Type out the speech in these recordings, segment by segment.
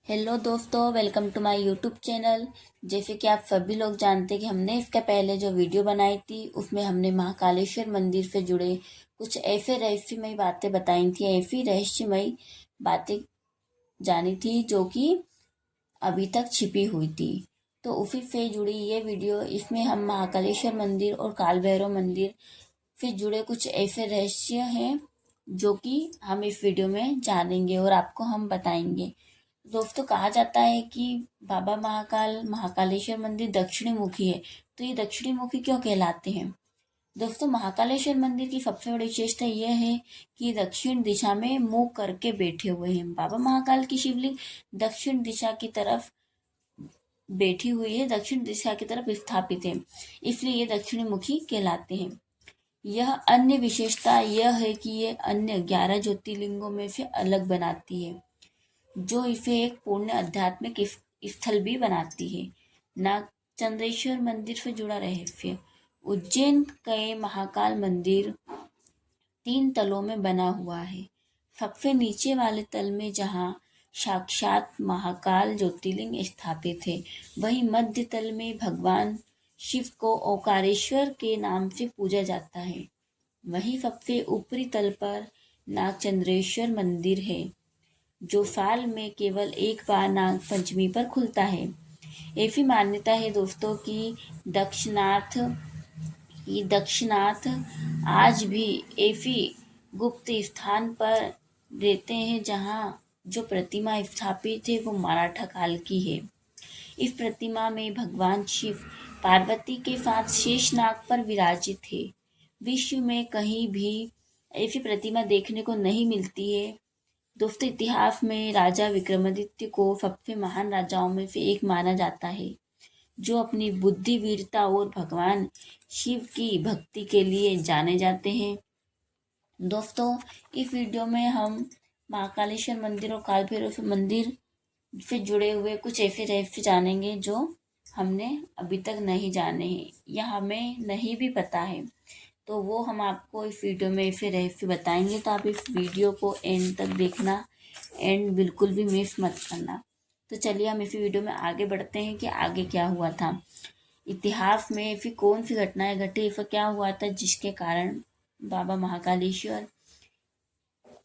Hello दोस्तों, welcome to my YouTube channel. जैसे कि आप सभी लोग जानते हैं कि हमने इसका पहले जो वीडियो बनाई थी उसमें हमने महाकालेश्वर मंदिर से जुड़े कुछ ऐसे रहस्यमयी बातें बताई थी, ऐसी रहस्यमयी बातें जानी थी जो कि अभी तक छिपी हुई थी। तो उसी से जुड़ी ये वीडियो, इसमें हम महाकालेश्वर मंदिर और काल भैरव मंदिर से जुड़े कुछ ऐसे रहस्य हैं जो कि हम इस वीडियो में जानेंगे और आपको हम बताएंगे। दोस्तों, कहा जाता है कि बाबा महाकाल महाकालेश्वर मंदिर दक्षिणी मुखी है। तो ये दक्षिणी मुखी क्यों कहलाते हैं? दोस्तों, महाकालेश्वर मंदिर की सबसे बड़ी विशेषता यह है कि दक्षिण दिशा में मुंह करके बैठे हुए हैं। बाबा महाकाल की शिवलिंग दक्षिण दिशा की तरफ बैठी हुई है, दक्षिण दिशा की तरफ स्थापित है, इसलिए ये दक्षिणी मुखी कहलाते हैं। यह अन्य विशेषता यह है कि ये अन्य 11 ज्योतिर्लिंगों में से अलग बनाती है, जो इसे एक पूर्ण आध्यात्मिक स्थल भी बनाती है। नागचंद्रेश्वर मंदिर से जुड़ा रहस्य। उज्जैन के महाकाल मंदिर 3 तलों में बना हुआ है। सबसे नीचे वाले तल में जहाँ साक्षात महाकाल ज्योतिर्लिंग स्थापित है, वहीं मध्य तल में भगवान शिव को ओंकारेश्वर के नाम से पूजा जाता है। वहीं सबसे ऊपरी तल पर नागचंद्रेश्वर मंदिर है, जो साल में केवल एक बार नाग पंचमी पर खुलता है। ऐसी मान्यता है दोस्तों कि दक्षिणाथ आज भी ऐसी गुप्त स्थान पर रहते हैं जहाँ जो प्रतिमा स्थापित है वो मराठा काल की है। इस प्रतिमा में भगवान शिव पार्वती के साथ शेषनाग पर विराजित है। विश्व में कहीं भी ऐसी प्रतिमा देखने को नहीं मिलती है। दोस्तों, इतिहास में राजा विक्रमादित्य को सबसे महान राजाओं में से एक माना जाता है, जो अपनी बुद्धि, वीरता और भगवान शिव की भक्ति के लिए जाने जाते हैं। दोस्तों, इस वीडियो में हम महाकालेश्वर मंदिर और काल भैरव मंदिर से जुड़े हुए कुछ ऐसे रहस्य जानेंगे जो हमने अभी तक नहीं जाने हैं या हमें नहीं भी पता है। तो वो हम आपको इस वीडियो में ऐसे रहस्य बताएंगे, तो आप इस वीडियो को एंड तक देखना, एंड बिल्कुल भी मिस मत करना। तो चलिए हम इस वीडियो में आगे बढ़ते हैं कि आगे क्या हुआ था। इतिहास में ऐसी कौन सी घटनाएं घटी, ऐसा क्या हुआ था जिसके कारण बाबा महाकालेश्वर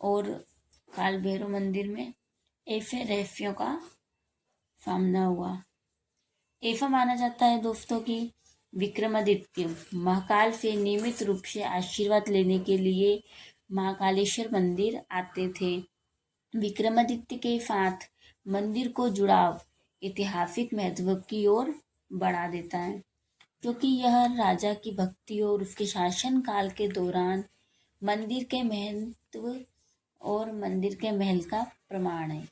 और काल भैरव मंदिर में ऐसे रहस्यों का सामना हुआ। ऐसा माना जाता है दोस्तों कि विक्रमादित्य महाकाल से नियमित रूप से आशीर्वाद लेने के लिए महाकालेश्वर मंदिर आते थे। विक्रमादित्य के साथ मंदिर को जुड़ाव ऐतिहासिक महत्व की ओर बढ़ा देता है, क्योंकि यह राजा की भक्ति और उसके शासन काल के दौरान मंदिर के महत्व और मंदिर के महल का प्रमाण है।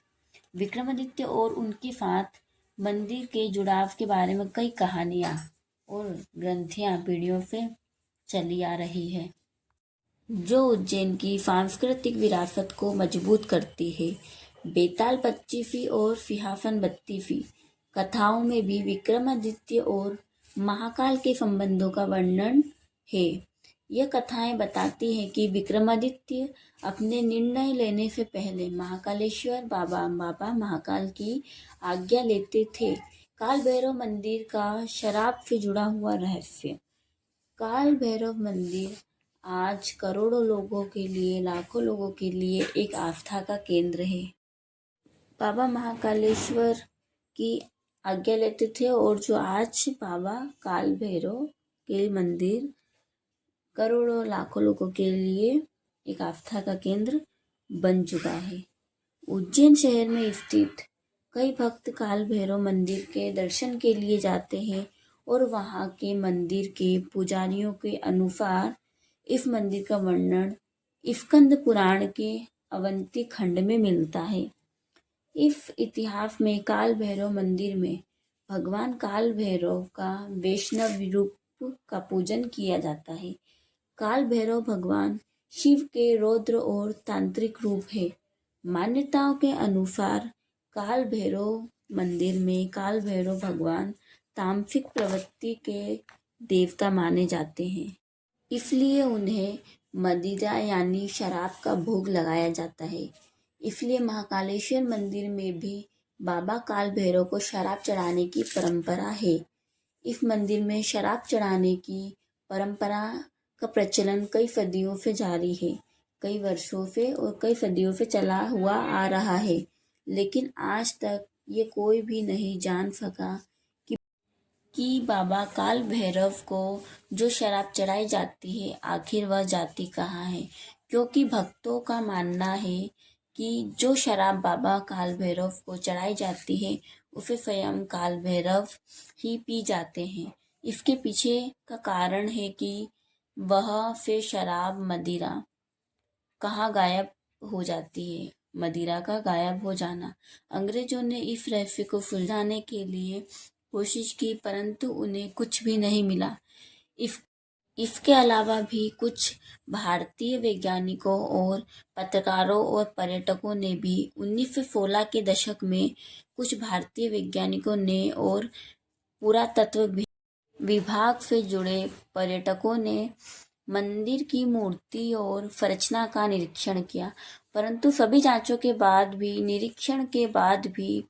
विक्रमादित्य और उनके साथ मंदिर के जुड़ाव के बारे में कई कहानियाँ और ग्रंथियाँ पीढ़ियों से चली आ रही है, जो उज्जैन की सांस्कृतिक विरासत को मजबूत करती है। बेताल 25वीं और सिंहासन 32वीं कथाओं में भी विक्रमादित्य और महाकाल के संबंधों का वर्णन है। यह कथाएं बताती हैं कि विक्रमादित्य अपने निर्णय लेने से पहले महाकालेश्वर बाबा महाकाल की आज्ञा लेते थे। काल भैरव मंदिर का शराब से जुड़ा हुआ रहस्य। काल भैरव मंदिर आज करोड़ों लोगों के लिए, लाखों लोगों के लिए एक आस्था का केंद्र है। बाबा महाकालेश्वर की आज्ञा लेते थे और जो आज बाबा काल भैरव के मंदिर करोड़ों लाखों लोगों के लिए एक आस्था का केंद्र बन चुका है। उज्जैन शहर में स्थित कई भक्त काल भैरव मंदिर के दर्शन के लिए जाते हैं और वहाँ के मंदिर के पुजारियों के अनुसार इस मंदिर का वर्णन स्कंद पुराण के अवंती खंड में मिलता है। इस इतिहास में काल भैरव मंदिर में भगवान काल भैरव का वैष्णव रूप का पूजन किया जाता है। काल भैरव भगवान शिव के रौद्र और तांत्रिक रूप है। मान्यताओं के अनुसार काल भैरव मंदिर में काल भैरव भगवान तामसिक प्रवृत्ति के देवता माने जाते हैं, इसलिए उन्हें मदिरा यानी शराब का भोग लगाया जाता है। इसलिए महाकालेश्वर मंदिर में भी बाबा काल भैरव को शराब चढ़ाने की परंपरा है। इस मंदिर में शराब चढ़ाने की परंपरा का प्रचलन कई सदियों से जारी है, कई वर्षों से और कई सदियों से चला हुआ आ रहा है। लेकिन आज तक ये कोई भी नहीं जान सका कि बाबा काल भैरव को जो शराब चढ़ाई जाती है आखिर वह जाती कहाँ है, क्योंकि भक्तों का मानना है कि जो शराब बाबा काल भैरव को चढ़ाई जाती है उसे स्वयं काल भैरव ही पी जाते हैं। इसके पीछे का कारण है कि वह से शराब मदिरा कहाँ गायब हो जाती है, मदिरा का गायब हो जाना। अंग्रेजों ने इस रहस्य को सुलझाने के लिए कोशिश की, परंतु उन्हें कुछ भी नहीं मिला। इसके अलावा भी कुछ भारतीय वैज्ञानिकों और पत्रकारों और पर्यटकों ने भी 1916 के दशक में कुछ भारतीय वैज्ञानिकों ने और पुरातत्व विभाग से जुड़े पर्यटकों ने मंदिर की मूर्ति और संरचना का निरीक्षण किया, परंतु सभी जांचों के बाद भी, निरीक्षण के बाद भी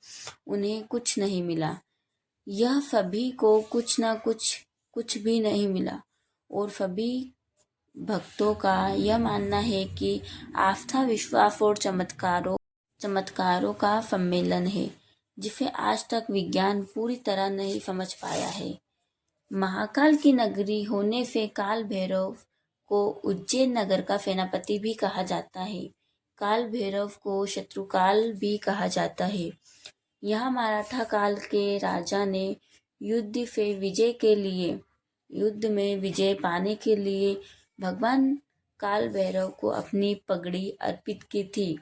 उन्हें कुछ नहीं मिला। यह सभी को कुछ भी नहीं मिला और सभी भक्तों का यह मानना है कि आस्था, विश्वास और चमत्कारों का सम्मेलन है, जिसे आज तक विज्ञान पूरी तरह नहीं समझ पाया है। महाकाल की नगरी होने से काल भैरव को उज्जैन नगर का सेनापति भी कहा जाता है। काल भैरव को शत्रुकाल भी कहा जाता है। यहाँ मराठा काल के राजा ने युद्ध में विजय पाने के लिए भगवान काल भैरव को अपनी पगड़ी अर्पित की थी।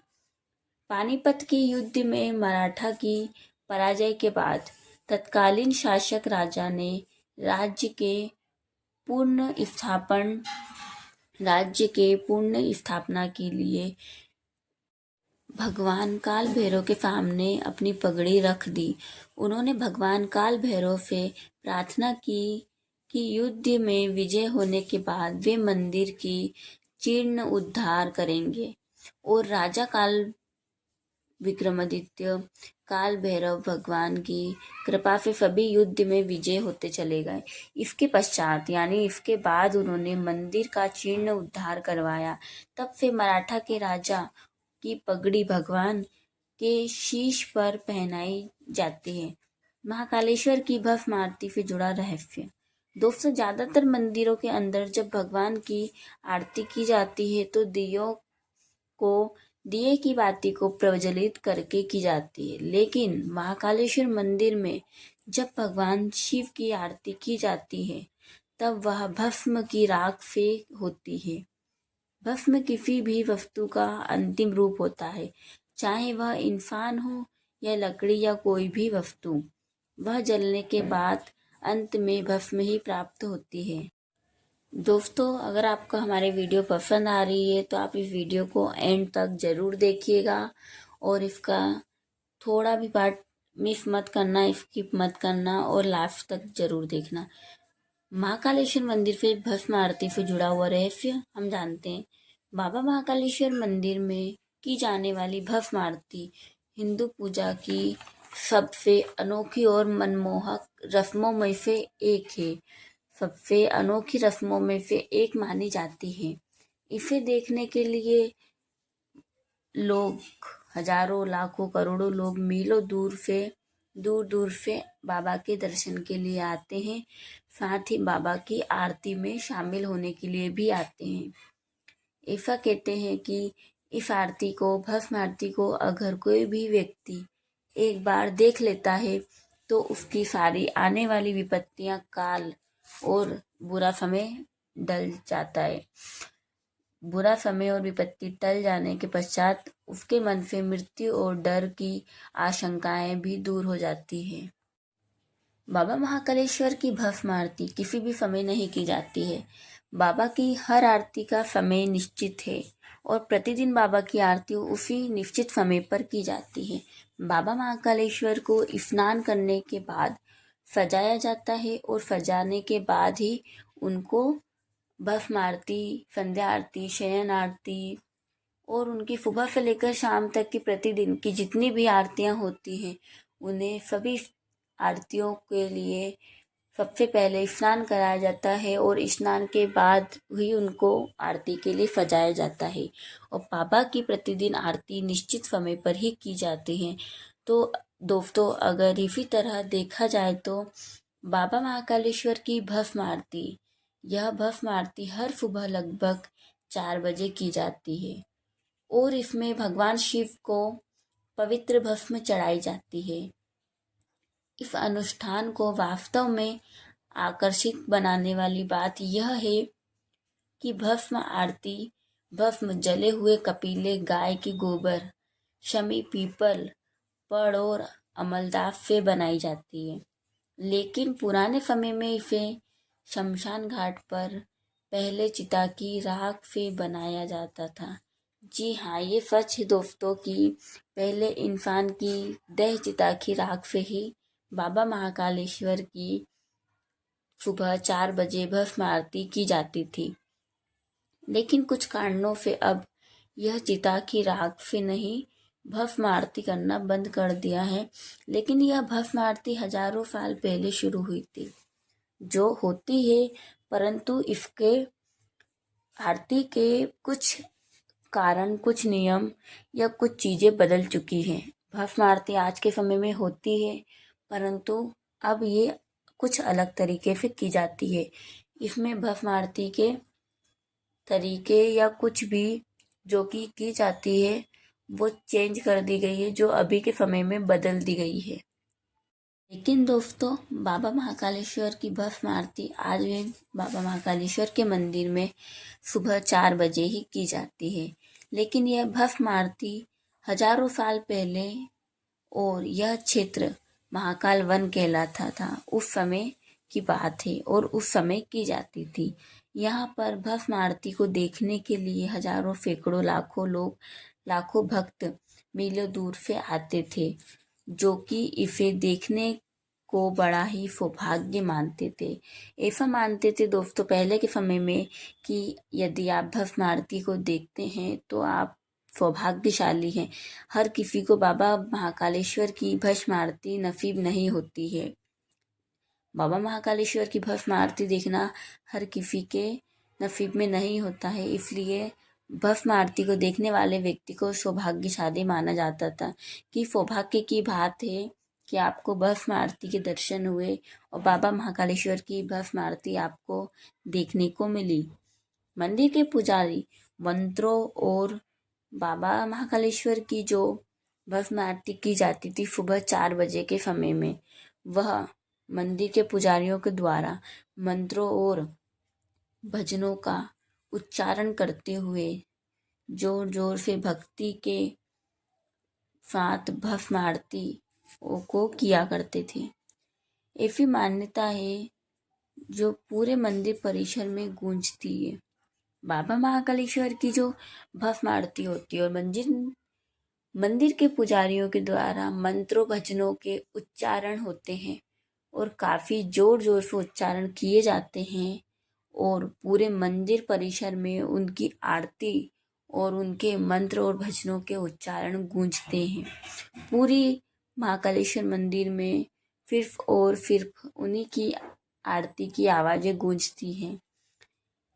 पानीपत के युद्ध में मराठा की पराजय के बाद तत्कालीन शासक राजा ने राज्य के पूर्ण स्थापना के लिए भगवान काल भैरव के सामने अपनी पगड़ी रख दी। उन्होंने भगवान काल भैरव से प्रार्थना की कि युद्ध में विजय होने के बाद वे मंदिर की जीर्ण उद्धार करेंगे, और राजा काल विक्रमादित्य काल भैरव भगवान की कृपा से सभी युद्ध में विजय होते चले गए। इसके पश्चात यानी इसके बाद उन्होंने मंदिर का जीर्ण उद्धार करवाया। तब से मराठा के राजा की पगड़ी भगवान के शीश पर पहनाई जाती है। महाकालेश्वर की भस्म आरती से जुड़ा रहस्य। दोस्तों, ज्यादातर मंदिरों के अंदर जब भगवान की आरती की जाती है तो दिए की बाती को प्रज्वलित करके की जाती है, लेकिन महाकालेश्वर मंदिर में जब भगवान शिव की आरती की जाती है तब वह भस्म की राख से होती है। भस्म किसी भी वस्तु का अंतिम रूप होता है, चाहे वह इंसान हो या लकड़ी या कोई भी वस्तु। वह जलने के बाद अंत में भस्म ही प्राप्त होती है। दोस्तों, अगर आपको हमारी वीडियो पसंद आ रही है तो आप इस वीडियो को एंड तक ज़रूर देखिएगा और इसका थोड़ा भी पार्ट मिस मत करना, स्किप मत करना और लास्ट तक ज़रूर देखना। महाकालेश्वर मंदिर से भस्म आरती से जुड़ा हुआ रहस्य हम जानते हैं। बाबा महाकालेश्वर मंदिर में की जाने वाली भस्म आरती हिंदू पूजा की सबसे अनोखी और मनमोहक रस्मों में से एक है। सबसे अनोखी रस्मों में से एक मानी जाती है। इसे देखने के लिए लोग हजारों, लाखों, करोड़ों लोग मीलों दूर दूर से बाबा के दर्शन के लिए आते हैं। साथ ही बाबा की आरती में शामिल होने के लिए भी आते हैं। ऐसा कहते हैं कि इस भस्म आरती को अगर कोई भी व्यक्ति एक बार देख लेता है तो उसकी सारी आने वाली विपत्तियां, काल और बुरा समय टल जाता है। बुरा समय और विपत्ति टल जाने के पश्चात उसके मन से मृत्यु और डर की आशंकाएं भी दूर हो जाती है। बाबा महाकालेश्वर की भस्म आरती किसी भी समय नहीं की जाती है। बाबा की हर आरती का समय निश्चित है और प्रतिदिन बाबा की आरती उसी निश्चित समय पर की जाती है। बाबा महाकालेश्वर को स्नान करने के बाद सजाया जाता है और सजाने के बाद ही उनको भस्म आरती, संध्या आरती, शयन आरती और उनकी सुबह से लेकर शाम तक की प्रतिदिन की जितनी भी आरतियाँ होती हैं, उन्हें सभी आरतियों के लिए सबसे पहले स्नान कराया जाता है और स्नान के बाद ही उनको आरती के लिए सजाया जाता है। और बाबा की प्रतिदिन आरती निश्चित समय पर ही की जाती है। तो दोस्तों, अगर इसी तरह देखा जाए तो बाबा महाकालेश्वर की भस्म आरती, यह भस्म आरती हर सुबह लगभग 4 बजे की जाती है और इसमें भगवान शिव को पवित्र भस्म चढ़ाई जाती है। इस अनुष्ठान को वास्तव में आकर्षित बनाने वाली बात यह है कि भस्म आरती भस्म जले हुए कपीले गाय के गोबर, शमी, पीपल, पड़ और अमलदास से बनाई जाती है। लेकिन पुराने समय में इसे शमशान घाट पर पहले चिता की राख से बनाया जाता था। जी हाँ, ये सच है दोस्तों कि पहले इंसान की देह चिता की राख से ही बाबा महाकालेश्वर की सुबह 4 बजे भस्म आरती की जाती थी। लेकिन कुछ कारणों से अब यह चिता की राख से नहीं भस्म आरती करना बंद कर दिया है। लेकिन यह भस्म आरती हजारों साल पहले शुरू हुई थी, जो होती है, परंतु इसके आरती के कुछ कारण, कुछ नियम या कुछ चीज़ें बदल चुकी हैं। भस्म आरती आज के समय में होती है, परंतु अब ये कुछ अलग तरीके से की जाती है। इसमें भस्म आरती के तरीके या कुछ भी जो की जाती है वो चेंज कर दी गई है, जो अभी के समय में बदल दी गई है। लेकिन दोस्तों, बाबा महाकालेश्वर की भस्म आरती आज भी बाबा महाकालेश्वर के मंदिर में सुबह 4 बजे ही की जाती है। लेकिन यह भस्म आरती हजारों साल पहले, और यह क्षेत्र महाकाल वन कहलाता था, उस समय की बात है और उस समय की जाती थी। यहाँ पर भस्म आरती को देखने के लिए हजारों, सैकड़ों, लाखों लोग, लाखों भक्त मीलों दूर से आते थे, जो कि इसे देखने को बड़ा ही सौभाग्य मानते थे। ऐसा मानते थे दोस्तों पहले के समय में कि यदि आप भस्म आरती को देखते हैं तो आप सौभाग्यशाली हैं। हर किसी को बाबा महाकालेश्वर की भस्म आरती नसीब नहीं होती है। बाबा महाकालेश्वर की भस्म आरती देखना हर किसी के नसीब में नहीं होता है, इसलिए भस्म आरती को देखने वाले व्यक्ति को सौभाग्यशाली माना जाता था। कि सौभाग्य की बात है कि आपको भस्म आरती के दर्शन हुए और बाबा महाकालेश्वर की भस्म आरती आपको देखने को मिली। मंदिर के पुजारी मंत्रों और बाबा महाकालेश्वर की जो भस्म आरती की जाती थी सुबह 4 बजे के समय में, वह मंदिर के पुजारियों के द्वारा मंत्रों और भजनों का उच्चारण करते हुए जोर जोर से भक्ति के साथ भस्म आरती को किया करते थे। ऐसी मान्यता है जो पूरे मंदिर परिसर में गूंजती है। बाबा महाकालेश्वर की जो भस्म आरती होती है और मंदिर के पुजारियों के द्वारा मंत्रों भजनों के उच्चारण होते हैं और काफ़ी जोर जोर से उच्चारण किए जाते हैं और पूरे मंदिर परिसर में उनकी आरती और उनके मंत्र और भजनों के उच्चारण गूंजते हैं। पूरी महाकालेश्वर मंदिर में सिर्फ और सिर्फ उन्हीं की आरती की आवाज़ें गूंजती हैं।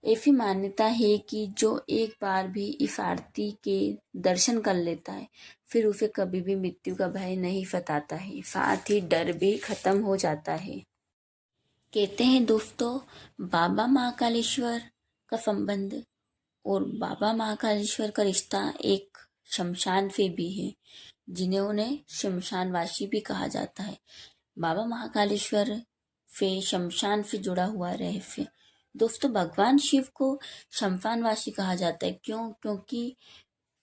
ऐसी मान्यता है कि जो एक बार भी इस आरती के दर्शन कर लेता है, फिर उसे कभी भी मृत्यु का भय नहीं सताता है, साथ ही डर भी खत्म हो जाता है। कहते हैं दोस्तों, बाबा महाकालेश्वर का संबंध और बाबा महाकालेश्वर का रिश्ता एक शमशान से भी है, जिन्हें उन्हें शमशानवासी भी कहा जाता है। बाबा महाकालेश्वर से शमशान से जुड़ा हुआ रहस्य। दोस्तों, भगवान शिव को शमशानवासी कहा जाता है। क्यों? क्योंकि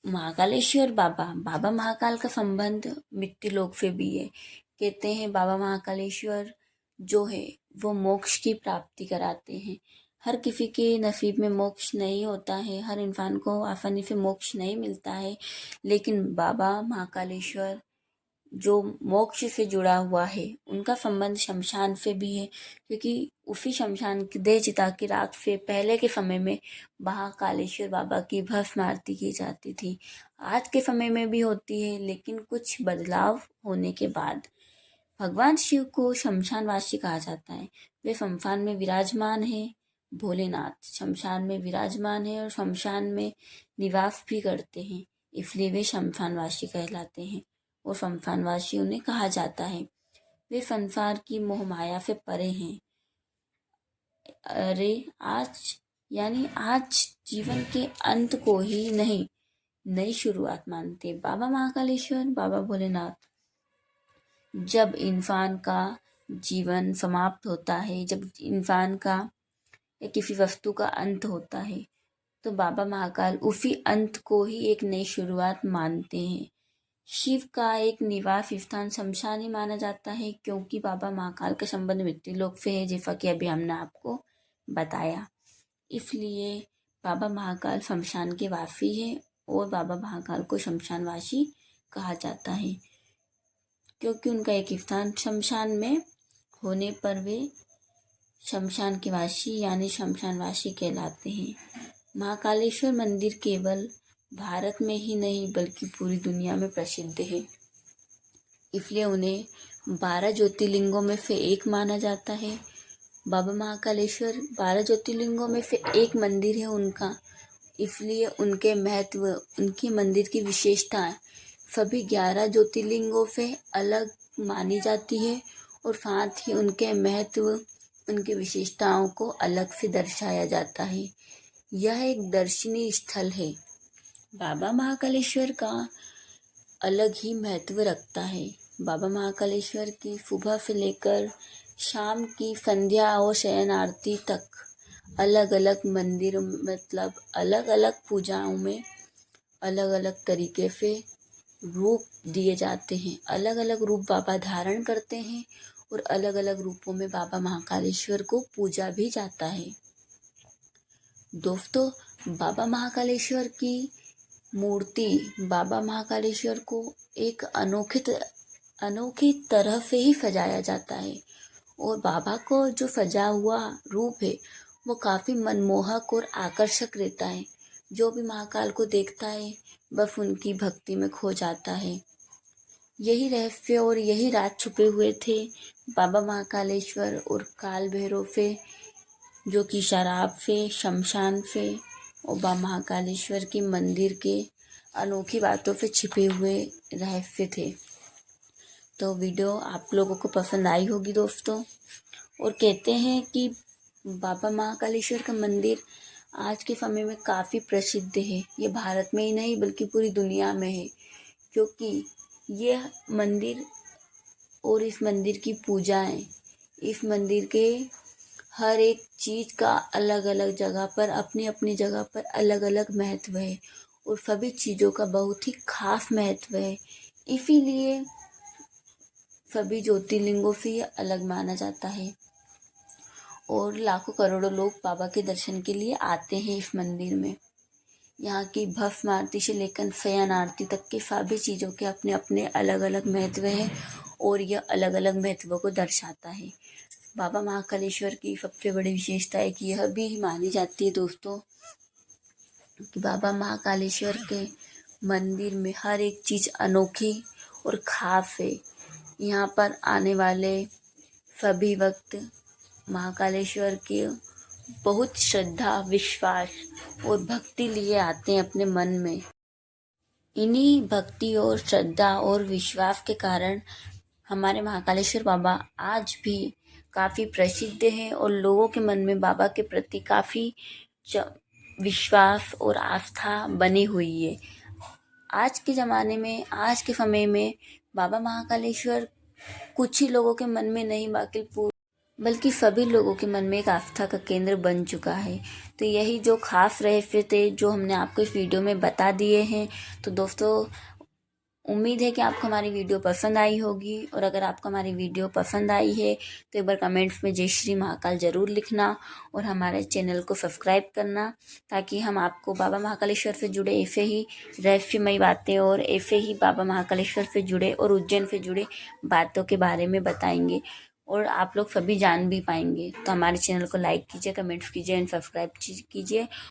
महाकालेश्वर बाबा महाकाल का संबंध मृत्यु लोक से भी है। कहते हैं बाबा महाकालेश्वर जो है वो मोक्ष की प्राप्ति कराते हैं। हर किसी के नसीब में मोक्ष नहीं होता है, हर इंसान को आसानी से मोक्ष नहीं मिलता है, लेकिन बाबा महाकालेश्वर जो मोक्ष से जुड़ा हुआ है, उनका संबंध शमशान से भी है, क्योंकि उसी शमशान की देह चिता की राख से पहले के समय में महाकालेश्वर बाबा की भस्म आरती की जाती थी। आज के समय में भी होती है, लेकिन कुछ बदलाव होने के बाद। भगवान शिव को शमशानवासी कहा जाता है। वे शमशान में विराजमान है। भोलेनाथ शमशान में विराजमान है और शमशान में निवास भी करते हैं, इसलिए वे शमशानवासी कहलाते हैं और शमशानवासी उन्हें कहा जाता है। वे संसार की मोह माया से परे हैं। अरे आज जीवन के अंत को ही नहीं, नई शुरुआत मानते बाबा महाकालेश्वर, बाबा भोलेनाथ। जब इंसान का जीवन समाप्त होता है, जब इंसान का या किसी वस्तु का अंत होता है, तो बाबा महाकाल उसी अंत को ही एक नई शुरुआत मानते हैं। शिव का एक निवास स्थान शमशान ही माना जाता है, क्योंकि बाबा महाकाल का संबंध मृत्यु लोक से है, जैसा कि अभी हमने आपको बताया। इसलिए बाबा महाकाल शमशान के वासी है और बाबा महाकाल को शमशानवासी कहा जाता है, क्योंकि उनका एक स्थान शमशान में होने पर वे शमशान के वासी यानी शमशानवासी कहलाते हैं। महाकालेश्वर मंदिर केवल भारत में ही नहीं बल्कि पूरी दुनिया में प्रसिद्ध है, इसलिए उन्हें 12 ज्योतिर्लिंगों में से एक माना जाता है। बाबा महाकालेश्वर 12 ज्योतिर्लिंगों में से एक मंदिर है उनका, इसलिए उनके महत्व, उनकी मंदिर की विशेषताएं सभी 11 ज्योतिर्लिंगों से अलग मानी जाती है और साथ ही उनके महत्व, उनकी विशेषताओं को अलग से दर्शाया जाता है। यह एक दर्शनीय स्थल है। बाबा महाकालेश्वर का अलग ही महत्व रखता है। बाबा महाकालेश्वर की सुबह से लेकर शाम की संध्या और शयन आरती तक अलग अलग मंदिर, मतलब अलग अलग पूजाओं में अलग अलग तरीके से रूप दिए जाते हैं। अलग अलग रूप बाबा धारण करते हैं और अलग अलग रूपों में बाबा महाकालेश्वर को पूजा भी जाता है। दोस्तों, बाबा महाकालेश्वर की मूर्ति, बाबा महाकालेश्वर को एक अनोखी तरह से ही सजाया जाता है और बाबा को जो सजा हुआ रूप है वो काफ़ी मनमोहक और आकर्षक रहता है। जो भी महाकाल को देखता है बस उनकी भक्ति में खो जाता है। यही रहस्य और यही राज छुपे हुए थे बाबा महाकालेश्वर और काल भैरव से, जो कि शराब से, शमशान से और बाबा महाकालेश्वर की मंदिर के अनोखी बातों से छिपे हुए रहस्य थे। तो वीडियो आप लोगों को पसंद आई होगी दोस्तों। और कहते हैं कि बाबा महाकालेश्वर का मंदिर आज के समय में काफ़ी प्रसिद्ध है। ये भारत में ही नहीं बल्कि पूरी दुनिया में है, क्योंकि यह मंदिर और इस मंदिर की पूजाएं, इस मंदिर के हर एक चीज़ का अलग अलग जगह पर, अपनी अपनी जगह पर अलग अलग महत्व है और सभी चीज़ों का बहुत ही खास महत्व है। इसीलिए सभी ज्योतिर्लिंगों से ये अलग माना जाता है और लाखों करोड़ों लोग बाबा के दर्शन के लिए आते हैं इस मंदिर में। यहाँ की भस्म आरती से लेकर शयन आरती तक के सभी चीज़ों के अपने अपने अलग अलग महत्व है और यह अलग अलग महत्वों को दर्शाता है। बाबा महाकालेश्वर की सबसे बड़ी विशेषता है कि यह भी मानी जाती है दोस्तों कि बाबा महाकालेश्वर के मंदिर में हर एक चीज़ अनोखी और खास है। यहाँ पर आने वाले सभी वक्त महाकालेश्वर के बहुत श्रद्धा, विश्वास और भक्ति लिए आते हैं अपने मन में। इन्हीं भक्ति और श्रद्धा और विश्वास के कारण हमारे महाकालेश्वर बाबा आज भी काफ़ी प्रसिद्ध हैं और लोगों के मन में बाबा के प्रति काफ़ी विश्वास और आस्था बनी हुई है। आज के ज़माने में, आज के समय में बाबा महाकालेश्वर कुछ ही लोगों के मन में नहीं बल्कि सभी लोगों के मन में एक आस्था का केंद्र बन चुका है। तो यही जो खास रहस्य थे जो हमने आपको इस वीडियो में बता दिए हैं। तो दोस्तों, उम्मीद है कि आपको हमारी वीडियो पसंद आई होगी, और अगर आपको हमारी वीडियो पसंद आई है तो एक बार कमेंट्स में जय श्री महाकाल ज़रूर लिखना और हमारे चैनल को सब्सक्राइब करना, ताकि हम आपको बाबा महाकालेश्वर से जुड़े ऐसे ही रहस्यमयी बातें और ऐसे ही बाबा महाकालेश्वर से जुड़े और उज्जैन से जुड़े बातों के बारे में बताएंगे और आप लोग सभी जान भी पाएंगे। तो हमारे चैनल को लाइक कीजिए, कमेंट्स कीजिए एंड सब्सक्राइब कीजिए।